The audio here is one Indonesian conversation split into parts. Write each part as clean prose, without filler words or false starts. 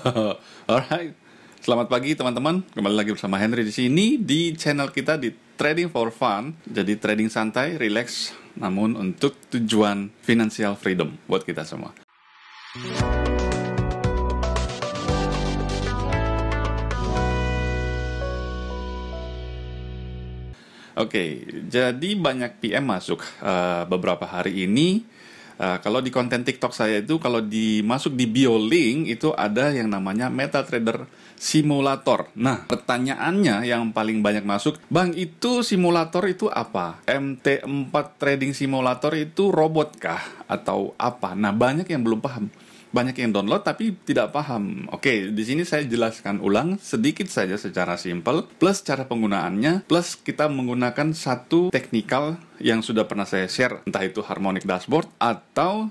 Alright, selamat pagi teman-teman. Kembali lagi bersama Henry di sini di channel kita di Trading for Fun. Jadi trading santai, relax, namun untuk tujuan financial freedom buat kita semua. Oke, jadi banyak PM masuk beberapa hari ini. Kalau di konten TikTok saya itu, kalau masuk di bio link itu ada yang namanya MetaTrader Simulator. Nah, pertanyaannya yang paling banyak masuk, Bang, itu simulator itu apa? MT4 Trading Simulator itu robot kah? Atau apa? Nah, banyak yang belum paham. Banyak yang download tapi tidak paham. Oke, di sini saya jelaskan ulang sedikit saja secara simpel, plus cara penggunaannya, plus kita menggunakan satu teknikal yang sudah pernah saya share, entah itu harmonic dashboard atau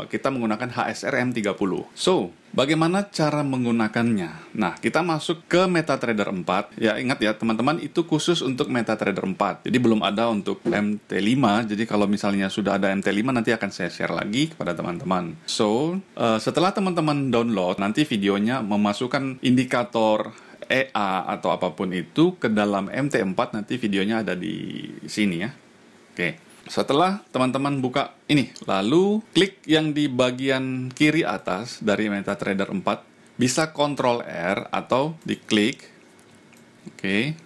kita menggunakan HSR M30. So, bagaimana cara menggunakannya? Nah, kita masuk ke MetaTrader 4. Ya, ingat ya teman-teman, itu khusus untuk MetaTrader 4. Jadi belum ada untuk MT5. Jadi kalau misalnya sudah ada MT5 nanti akan saya share lagi kepada teman-teman. So, setelah teman-teman download, nanti videonya memasukkan indikator EA atau apapun itu ke dalam MT4, nanti videonya ada di sini ya. Oke, setelah teman-teman buka ini, lalu klik yang di bagian kiri atas dari MetaTrader 4, bisa Ctrl R atau diklik. Oke,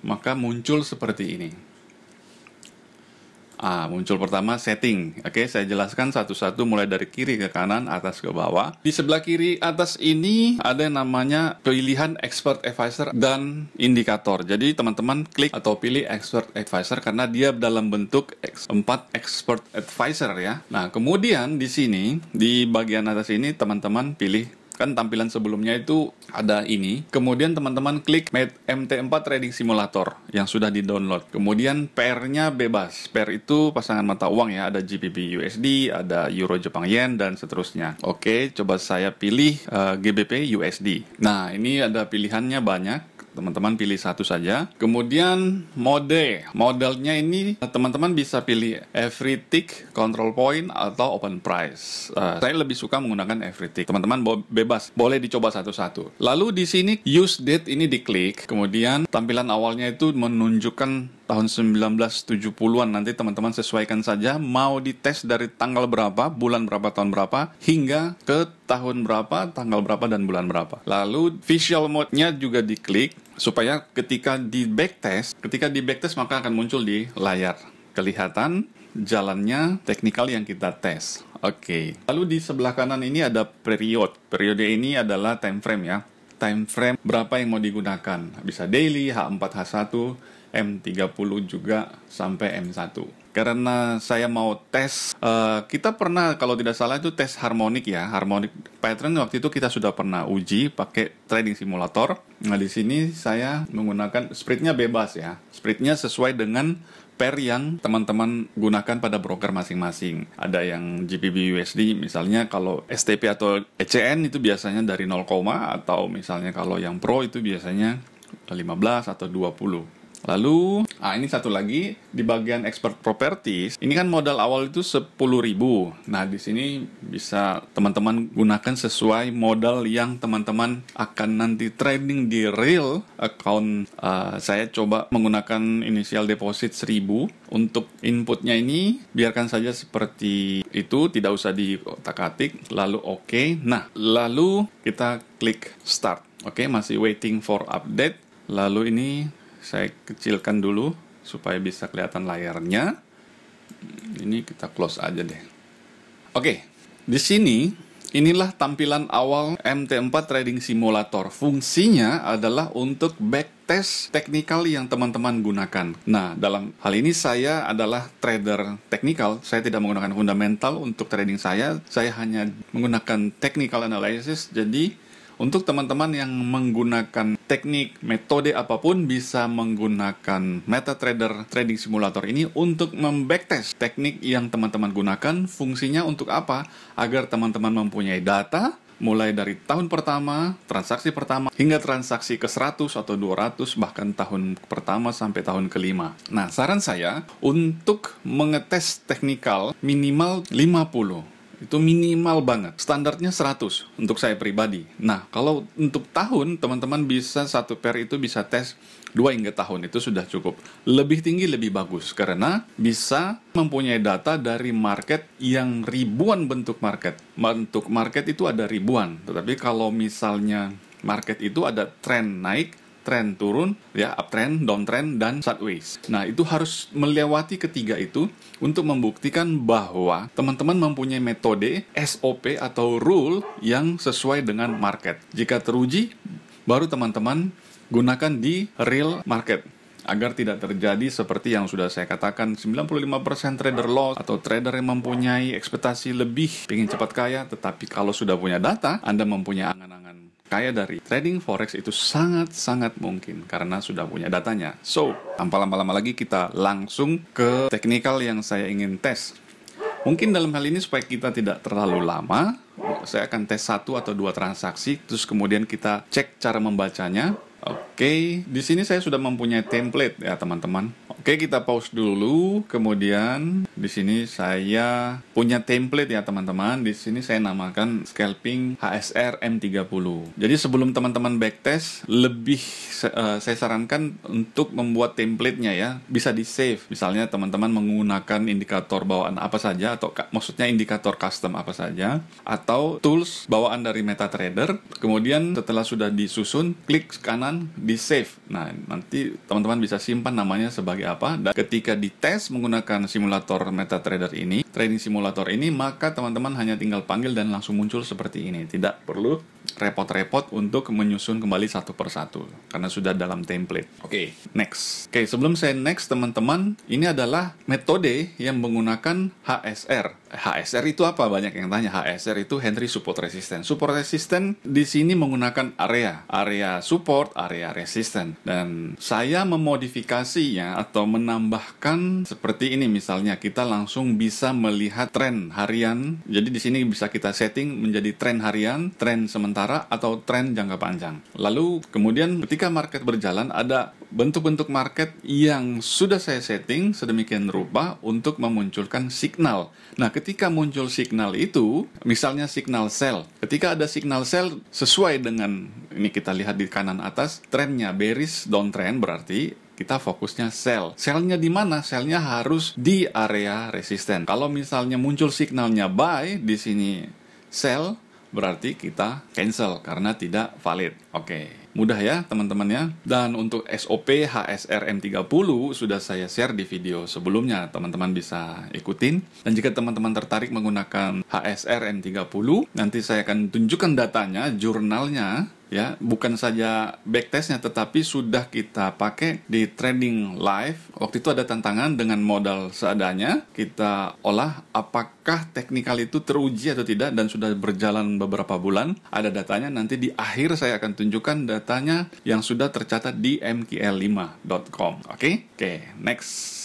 maka muncul seperti ini. Muncul pertama setting. Oke, saya jelaskan satu-satu mulai dari kiri ke kanan, atas ke bawah. Di sebelah kiri atas ini ada yang namanya pilihan Expert Advisor dan indikator. Jadi teman-teman klik atau pilih Expert Advisor karena dia dalam bentuk 4 Expert Advisor ya. Nah, kemudian di sini di bagian atas ini teman-teman pilih, kan tampilan sebelumnya itu ada ini. Kemudian teman-teman klik MT4 Trading Simulator yang sudah di-download. Kemudian pair-nya bebas. Pair itu pasangan mata uang ya, ada GBP USD, ada Euro Jepang Yen dan seterusnya. Oke, coba saya pilih GBP USD. Nah, ini ada pilihannya banyak. Teman-teman pilih satu saja. Kemudian modelnya ini teman-teman bisa pilih every tick, control point, atau open price. Saya lebih suka menggunakan every tick. Teman-teman bebas, boleh dicoba satu-satu. Lalu di sini use date ini diklik. Kemudian tampilan awalnya itu menunjukkan tahun 1970-an. Nanti teman-teman sesuaikan saja mau dites dari tanggal berapa, bulan berapa, tahun berapa, hingga ke tahun berapa, tanggal berapa, dan bulan berapa. Lalu visual mode-nya juga diklik supaya ketika di backtest maka akan muncul di layar kelihatan jalannya teknikal yang kita tes. Oke. Lalu di sebelah kanan ini ada periode ini adalah time frame ya. Time frame berapa yang mau digunakan, bisa daily, H4, H1, M30 juga sampai M1. Karena saya mau tes, kita pernah kalau tidak salah itu tes harmonic ya, harmonic pattern waktu itu kita sudah pernah uji pakai trading simulator. Nah, di sini saya menggunakan spreadnya bebas ya, spreadnya sesuai dengan pair yang teman-teman gunakan pada broker masing-masing. Ada yang GBP USD, misalnya kalau STP atau ECN itu biasanya dari 0, atau misalnya kalau yang Pro itu biasanya 15 atau 20. Lalu, ini satu lagi di bagian expert properties. Ini kan modal awal itu 10.000. Nah, di sini bisa teman-teman gunakan sesuai modal yang teman-teman akan nanti trading di real account. Saya coba menggunakan initial deposit 1.000. Untuk inputnya ini biarkan saja seperti itu, tidak usah diotak-atik. Lalu oke. Nah, lalu kita klik start. Oke, masih waiting for update. Lalu ini saya kecilkan dulu supaya bisa kelihatan layarnya. Ini kita close aja deh. Oke, di sini inilah tampilan awal MT4 Trading Simulator. Fungsinya adalah untuk backtest teknikal yang teman-teman gunakan. Nah, dalam hal ini saya adalah trader teknikal. Saya tidak menggunakan fundamental untuk trading saya. Saya hanya menggunakan technical analysis. Jadi untuk teman-teman yang menggunakan teknik, metode apapun bisa menggunakan MetaTrader Trading Simulator ini untuk membacktest teknik yang teman-teman gunakan. Fungsinya untuk apa? Agar teman-teman mempunyai data mulai dari tahun pertama, transaksi pertama, hingga transaksi ke 100 atau 200, bahkan tahun pertama sampai tahun kelima. Nah, saran saya untuk mengetes teknikal minimal 50. Itu minimal banget. Standarnya 100 untuk saya pribadi. Nah, kalau untuk tahun, teman-teman bisa satu pair itu bisa tes 2 hingga tahun. Itu sudah cukup. Lebih tinggi lebih bagus. Karena bisa mempunyai data dari market yang ribuan bentuk market. Bentuk market itu ada ribuan. Tetapi kalau misalnya market itu ada tren naik, tren turun, ya uptrend, downtrend, dan sideways. Nah, itu harus melewati ketiga itu untuk membuktikan bahwa teman-teman mempunyai metode SOP atau rule yang sesuai dengan market. Jika teruji, baru teman-teman gunakan di real market. Agar tidak terjadi seperti yang sudah saya katakan, 95% trader loss atau trader yang mempunyai ekspektasi lebih, ingin cepat kaya, tetapi kalau sudah punya data, Anda mempunyai angan-angan kaya dari trading forex itu sangat-sangat mungkin karena sudah punya datanya. So, tanpa lama-lama lagi kita langsung ke teknikal yang saya ingin tes. Mungkin dalam hal ini supaya kita tidak terlalu lama, saya akan tes 1 atau 2 transaksi, terus kemudian kita cek cara membacanya. Oke, di sini saya sudah mempunyai template ya teman-teman. Oke, kita pause dulu. Kemudian di sini saya punya template ya teman-teman. Di sini saya namakan scalping HSR M30. Jadi sebelum teman-teman backtest, lebih saya sarankan untuk membuat template-nya ya. Bisa di-save. Misalnya teman-teman menggunakan indikator bawaan apa saja, atau maksudnya indikator custom apa saja, atau tools bawaan dari MetaTrader. Kemudian setelah sudah disusun, klik kanan di save. Nah, nanti teman-teman bisa simpan namanya sebagai apa, dan ketika dites menggunakan simulator MetaTrader ini, trading simulator ini, maka teman-teman hanya tinggal panggil dan langsung muncul seperti ini. Tidak perlu repot-repot untuk menyusun kembali satu persatu karena sudah dalam template. Oke, next. Oke, sebelum saya next teman-teman, ini adalah metode yang menggunakan HSR. HSR itu apa? Banyak yang tanya. HSR itu Henry Support Resistance. Support Resistance di sini menggunakan area support, area resistance. Dan saya memodifikasinya atau menambahkan seperti ini. Misalnya kita langsung bisa melihat tren harian. Jadi di sini bisa kita setting menjadi tren harian, tren sementara, atau tren jangka panjang. Lalu kemudian ketika market berjalan, ada bentuk-bentuk market yang sudah saya setting sedemikian rupa untuk memunculkan signal. Nah, ketika muncul signal itu, misalnya signal sell. Ketika ada signal sell sesuai dengan, ini kita lihat di kanan atas, trennya bearish downtrend, berarti kita fokusnya sell. Sell-nya di mana? Sell-nya harus di area resisten. Kalau misalnya muncul signalnya buy, di sini sell, berarti kita cancel karena tidak valid. Oke. Mudah ya teman-teman ya. Dan untuk SOP HSR M30 sudah saya share di video sebelumnya, teman-teman bisa ikutin. Dan jika teman-teman tertarik menggunakan HSR M30, nanti saya akan tunjukkan datanya, jurnalnya ya, bukan saja backtestnya tetapi sudah kita pakai di trading live. Waktu itu ada tantangan dengan modal seadanya, kita olah apakah teknikal itu teruji atau tidak, dan sudah berjalan beberapa bulan. Ada datanya, nanti di akhir saya akan tunjukkan datanya yang sudah tercatat di mkl5.com. Oke, next.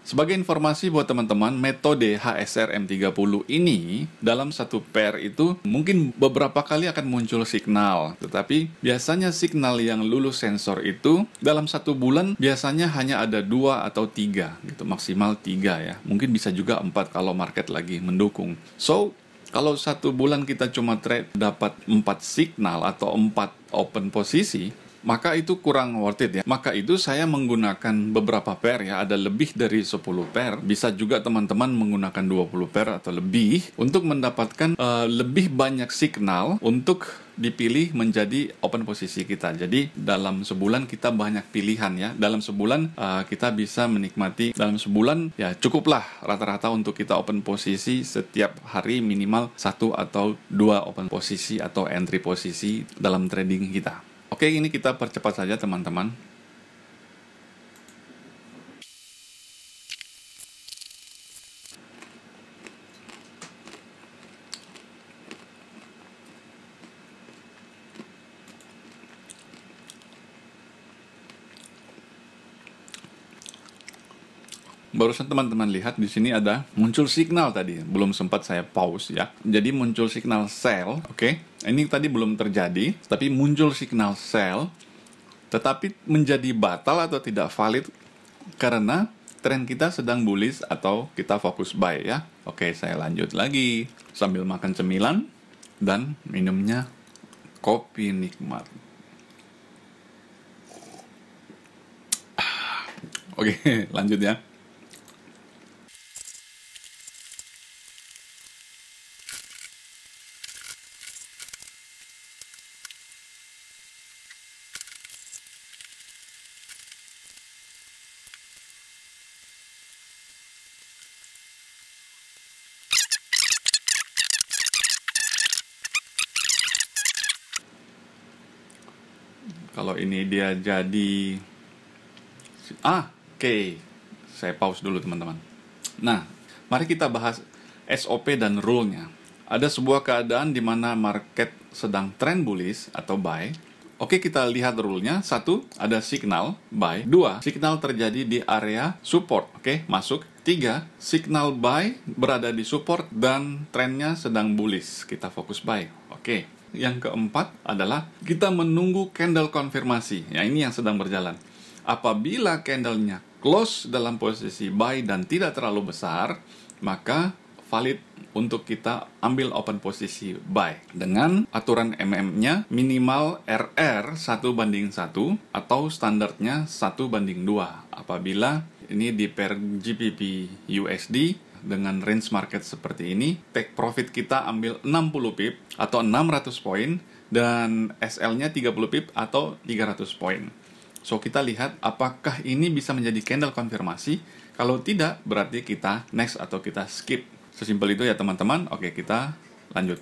Sebagai informasi buat teman-teman, metode HSR M30 ini dalam satu pair itu mungkin beberapa kali akan muncul signal. Tetapi biasanya signal yang lulus sensor itu dalam satu bulan biasanya hanya ada 2 atau 3 gitu, maksimal 3 ya. Mungkin bisa juga 4 kalau market lagi mendukung. So, kalau satu bulan kita cuma trade dapat 4 signal atau 4 open posisi, maka itu kurang worth it ya. Maka itu saya menggunakan beberapa pair ya, ada lebih dari 10 pair. Bisa juga teman-teman menggunakan 20 pair atau lebih untuk mendapatkan lebih banyak signal untuk dipilih menjadi open posisi kita. Jadi dalam sebulan kita banyak pilihan ya. Dalam sebulan kita bisa menikmati, dalam sebulan ya cukuplah rata-rata untuk kita open posisi setiap hari minimal 1 atau 2 open posisi atau entry posisi dalam trading kita. Oke, ini kita percepat saja teman-teman. Barusan teman-teman lihat di sini ada muncul signal tadi, belum sempat saya pause ya. Jadi muncul signal sell, oke. Ini tadi belum terjadi, tapi muncul signal sell, tetapi menjadi batal atau tidak valid karena tren kita sedang bullish atau kita fokus buy ya. Oke, saya lanjut lagi sambil makan cemilan dan minumnya kopi nikmat. Oke, lanjut ya. Kalau ini dia jadi oke. Saya pause dulu teman-teman. Nah, mari kita bahas SOP dan rule-nya. Ada sebuah keadaan di mana market sedang trend bullish atau buy. Oke, kita lihat rule-nya. 1, ada signal buy. 2, signal terjadi di area support. Oke, masuk. 3, signal buy berada di support dan trennya sedang bullish. Kita fokus buy. Oke. Yang keempat adalah kita menunggu candle konfirmasi. Ya, ini yang sedang berjalan. Apabila candlenya close dalam posisi buy dan tidak terlalu besar, maka valid untuk kita ambil open posisi buy. Dengan aturan MM-nya minimal RR 1:1 atau standarnya 1:2. Apabila ini di pair GBP USD dengan range market seperti ini, take profit kita ambil 60 pip atau 600 poin dan SL-nya 30 pip atau 300 poin. So, kita lihat apakah ini bisa menjadi candle konfirmasi. Kalau tidak, berarti kita next atau kita skip. Sesimpel itu ya teman-teman. Oke, kita lanjut.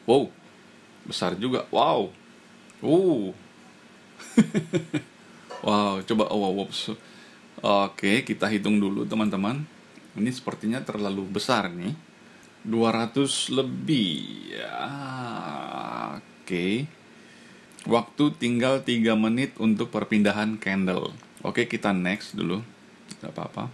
Wow, besar juga. Wow. Wow, coba Oke, kita hitung dulu teman-teman. Ini sepertinya terlalu besar nih. 200 lebih. Ya, oke. Waktu tinggal 3 menit untuk perpindahan candle. Oke, kita next dulu. Tidak apa-apa.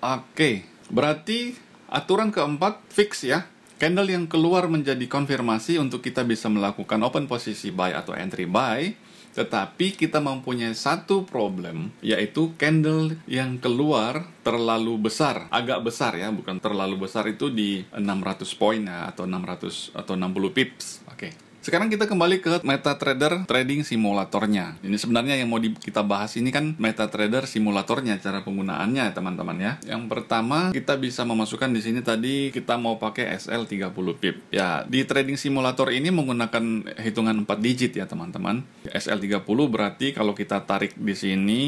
Oke, berarti aturan keempat fix ya. Candle yang keluar menjadi konfirmasi untuk kita bisa melakukan open posisi buy atau entry buy. Tetapi kita mempunyai satu problem, yaitu candle yang keluar terlalu besar, agak besar ya, bukan terlalu besar itu di 600 poin ya, atau 600 atau 60 pips. Oke. Sekarang kita kembali ke MetaTrader trading simulatornya. Ini sebenarnya yang mau kita bahas ini kan MetaTrader simulatornya, cara penggunaannya teman-teman ya. Yang pertama kita bisa memasukkan di sini tadi kita mau pakai SL 30 pip. Ya, di trading simulator ini menggunakan hitungan 4 digit ya teman-teman. SL 30 berarti kalau kita tarik di sini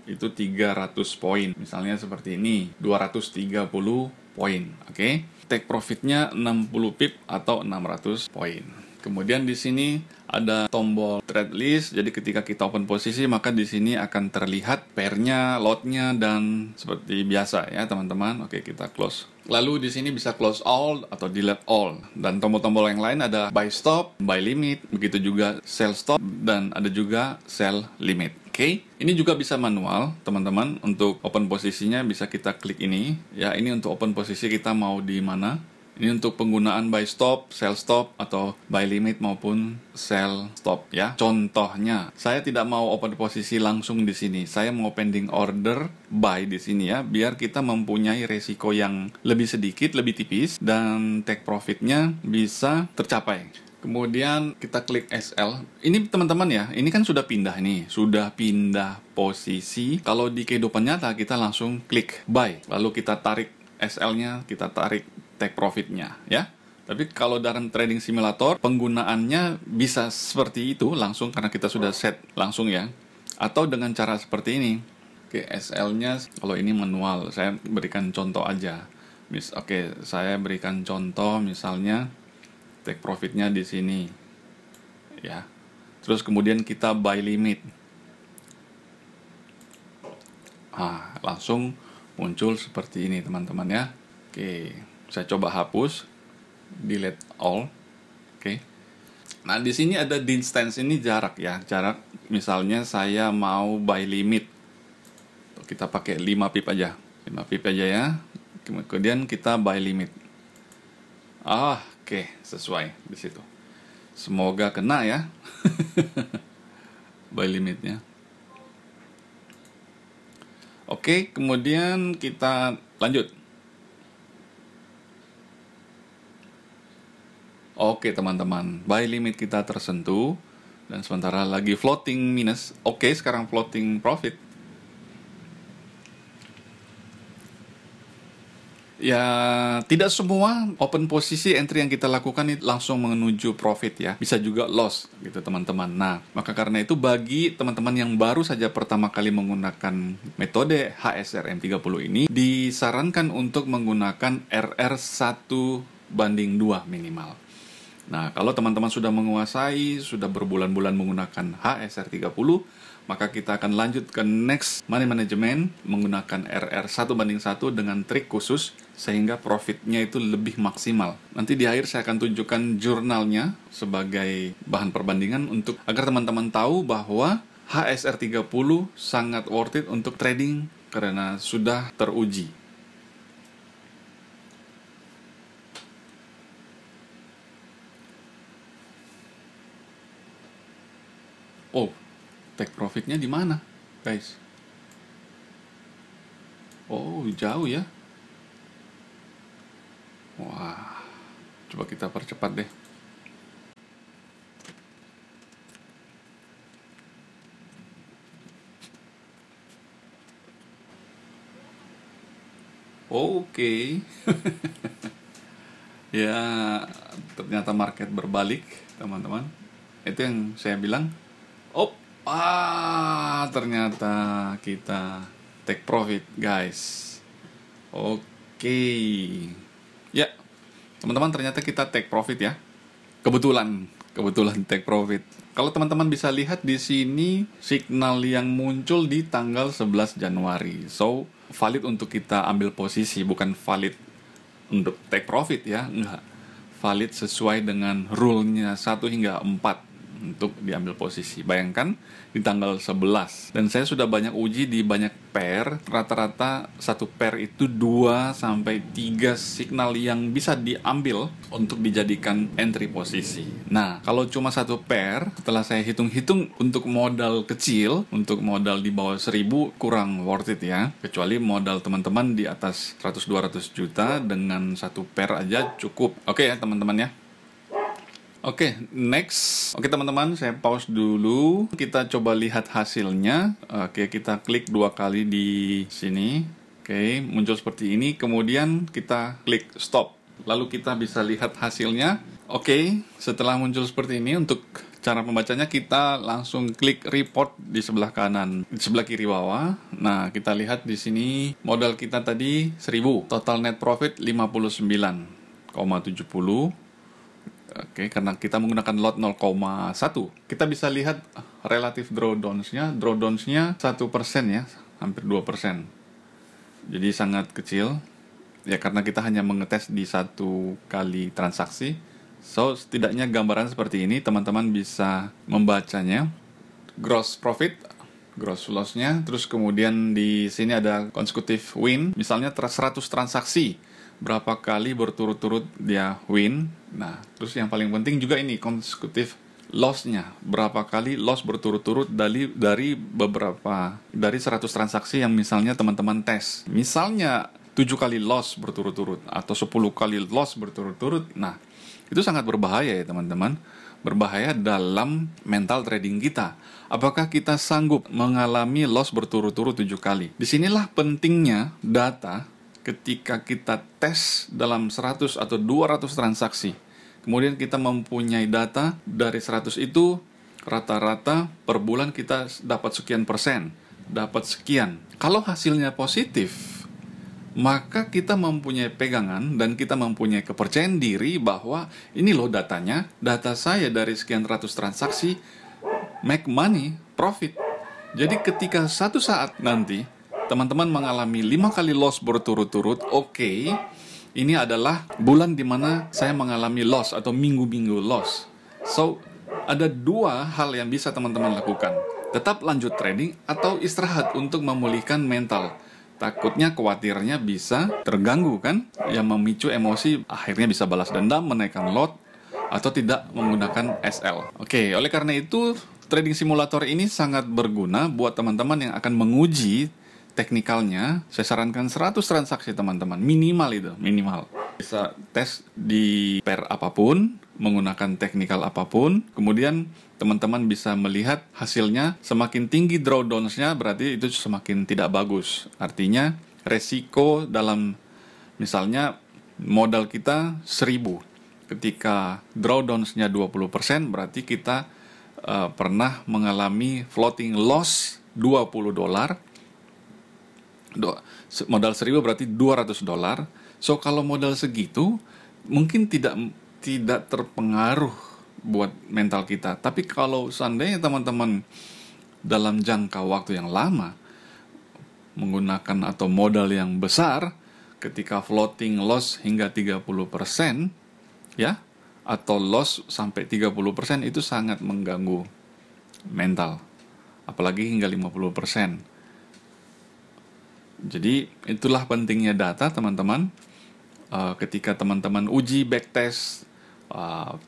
itu 300 poin. Misalnya seperti ini, 230 poin. Oke. Take profitnya 60 pip atau 600 poin. Kemudian di sini ada tombol trade list. Jadi ketika kita open posisi maka di sini akan terlihat pairnya, lotnya dan seperti biasa ya teman-teman. Oke, kita close. Lalu di sini bisa close all atau delete all. Dan tombol-tombol yang lain ada buy stop, buy limit, begitu juga sell stop dan ada juga sell limit. Oke, ini juga bisa manual teman-teman. Untuk open posisinya bisa kita klik ini. Ya, ini untuk open posisi kita mau di mana. Ini untuk penggunaan buy stop, sell stop, atau buy limit maupun sell stop ya. Contohnya, saya tidak mau open posisi langsung di sini. Saya mau pending order buy di sini ya, biar kita mempunyai resiko yang lebih sedikit, lebih tipis, dan take profitnya bisa tercapai. Kemudian kita klik SL. Ini teman-teman ya, ini kan sudah pindah nih, sudah pindah posisi. Kalau di kehidupan nyata kita langsung klik buy, lalu kita tarik SL-nya, kita tarik take profitnya ya. Tapi kalau dalam trading simulator penggunaannya bisa seperti itu langsung karena kita sudah set langsung ya. Atau dengan cara seperti ini. Oke, SL-nya kalau ini manual, saya berikan contoh aja. Oke, saya berikan contoh misalnya take profitnya di sini. Ya. Terus kemudian kita buy limit. Langsung muncul seperti ini teman-teman ya. Oke, saya coba hapus, delete all. Oke. Nah, di sini ada distance, ini jarak ya. Jarak misalnya saya mau buy limit. Kita pakai 5 pip aja. 5 pip aja ya. Kemudian kita buy limit. Oke, sesuai di situ. Semoga kena ya. Buy limitnya. Oke, kemudian kita lanjut. Oke teman-teman, buy limit kita tersentuh dan sementara lagi floating minus. Oke, sekarang floating profit. Ya, tidak semua open posisi entry yang kita lakukan itu langsung menuju profit ya. Bisa juga loss gitu teman-teman. Nah, maka karena itu bagi teman-teman yang baru saja pertama kali menggunakan metode HSRM30 ini, disarankan untuk menggunakan RR1:2 minimal. Nah, kalau teman-teman sudah menguasai, sudah berbulan-bulan menggunakan HSR30, maka kita akan lanjut ke next money management menggunakan RR1:1 dengan trik khusus sehingga profitnya itu lebih maksimal. Nanti di akhir saya akan tunjukkan jurnalnya sebagai bahan perbandingan untuk agar teman-teman tahu bahwa HSR30 sangat worth it untuk trading karena sudah teruji. Oh, take profitnya di mana, guys? Oh, jauh ya. Wah, coba kita percepat deh. Oke. Ya, ternyata market berbalik, teman-teman. Itu yang saya bilang. Oh, ternyata kita take profit, guys. Oke. Ya, teman-teman, ternyata kita take profit ya. Kebetulan take profit. Kalau teman-teman bisa lihat di sini signal yang muncul di tanggal 11 Januari. So, valid untuk kita ambil posisi, bukan valid untuk take profit ya, enggak. Valid sesuai dengan rule-nya 1 hingga 4 untuk diambil posisi. Bayangkan di tanggal 11. Dan saya sudah banyak uji di banyak pair. Rata-rata satu pair itu 2 sampai 3 signal yang bisa diambil untuk dijadikan entry posisi. Nah, kalau cuma satu pair, setelah saya hitung-hitung untuk modal kecil, untuk modal di bawah 1000 kurang worth it ya. Kecuali modal teman-teman di atas 100-200 juta dengan satu pair aja cukup. Oke ya teman-teman ya. Oke, next. Oke teman-teman, saya pause dulu. Kita coba lihat hasilnya. Oke, kita klik 2 kali di sini. Oke, muncul seperti ini. Kemudian kita klik stop. Lalu kita bisa lihat hasilnya. Oke, setelah muncul seperti ini, untuk cara membacanya kita langsung klik report di sebelah kanan, di sebelah kiri bawah. Nah, kita lihat di sini modal kita tadi 1000. Total net profit 59,70. Oke, karena kita menggunakan lot 0,1. Kita bisa lihat relatif drawdowns-nya. Drawdowns-nya 1% ya, hampir 2%. Jadi sangat kecil. Ya, karena kita hanya mengetes di 1 kali transaksi. So, setidaknya gambaran seperti ini, teman-teman bisa membacanya. Gross profit, gross loss-nya. Terus kemudian di sini ada consecutive win. Misalnya 100 transaksi. Berapa kali berturut-turut dia win. Nah, terus yang paling penting juga ini consecutive loss-nya. Berapa kali loss berturut-turut dari 100 transaksi yang misalnya teman-teman tes. Misalnya 7 kali loss berturut-turut atau 10 kali loss berturut-turut. Nah, itu sangat berbahaya ya teman-teman. Berbahaya dalam mental trading kita. Apakah kita sanggup mengalami loss berturut-turut 7 kali? Disinilah pentingnya data. Ketika kita tes dalam 100 atau 200 transaksi, kemudian kita mempunyai data dari 100 itu, rata-rata per bulan kita dapat sekian persen, dapat sekian. Kalau hasilnya positif, maka kita mempunyai pegangan dan kita mempunyai kepercayaan diri bahwa ini loh datanya, data saya dari sekian ratus transaksi, make money, profit. Jadi ketika satu saat nanti, teman-teman mengalami 5 kali loss berturut-turut, oke, ini adalah bulan dimana saya mengalami loss atau minggu-minggu loss. So, ada 2 hal yang bisa teman-teman lakukan. Tetap lanjut trading atau istirahat untuk memulihkan mental. takutnya, khawatirnya bisa terganggu kan, yang memicu emosi, akhirnya bisa balas dendam, menaikkan lot, atau tidak menggunakan SL. Oke, oleh karena itu trading simulator ini sangat berguna buat teman-teman yang akan menguji teknikalnya. Saya sarankan 100 transaksi teman-teman, minimal itu, minimal. Bisa tes di pair apapun, menggunakan teknikal apapun, kemudian teman-teman bisa melihat hasilnya. Semakin tinggi drawdowns-nya berarti itu semakin tidak bagus. Artinya resiko dalam, misalnya modal kita 1000, ketika drawdowns-nya 20%, berarti kita pernah mengalami floating loss $20. Modal 1000 berarti $200. So kalau modal segitu mungkin tidak terpengaruh buat mental kita. Tapi kalau seandainya teman-teman dalam jangka waktu yang lama menggunakan atau modal yang besar, ketika floating loss hingga 30%, ya, atau loss sampai 30%, itu sangat mengganggu mental. Apalagi hingga 50%. Jadi itulah pentingnya data teman-teman. Ketika teman-teman uji backtest,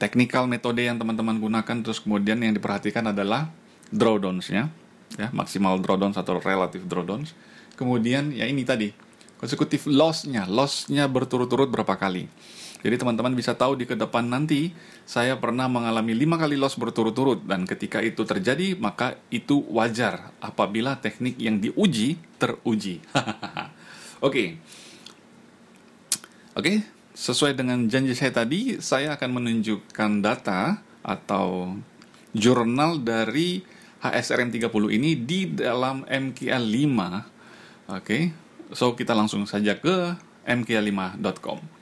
teknikal metode yang teman-teman gunakan, terus kemudian yang diperhatikan adalah drawdowns-nya, ya, maksimal drawdowns atau relative drawdowns. Kemudian ya ini tadi, consecutive loss-nya berturut-turut berapa kali. Jadi teman-teman bisa tahu di ke depan nanti, saya pernah mengalami 5 kali loss berturut-turut, dan ketika itu terjadi, maka itu wajar apabila teknik yang diuji teruji. Oke, sesuai dengan janji saya tadi, saya akan menunjukkan data atau jurnal dari HSRM 30 ini di dalam MKA 5. Oke, so kita langsung saja ke mka5.com.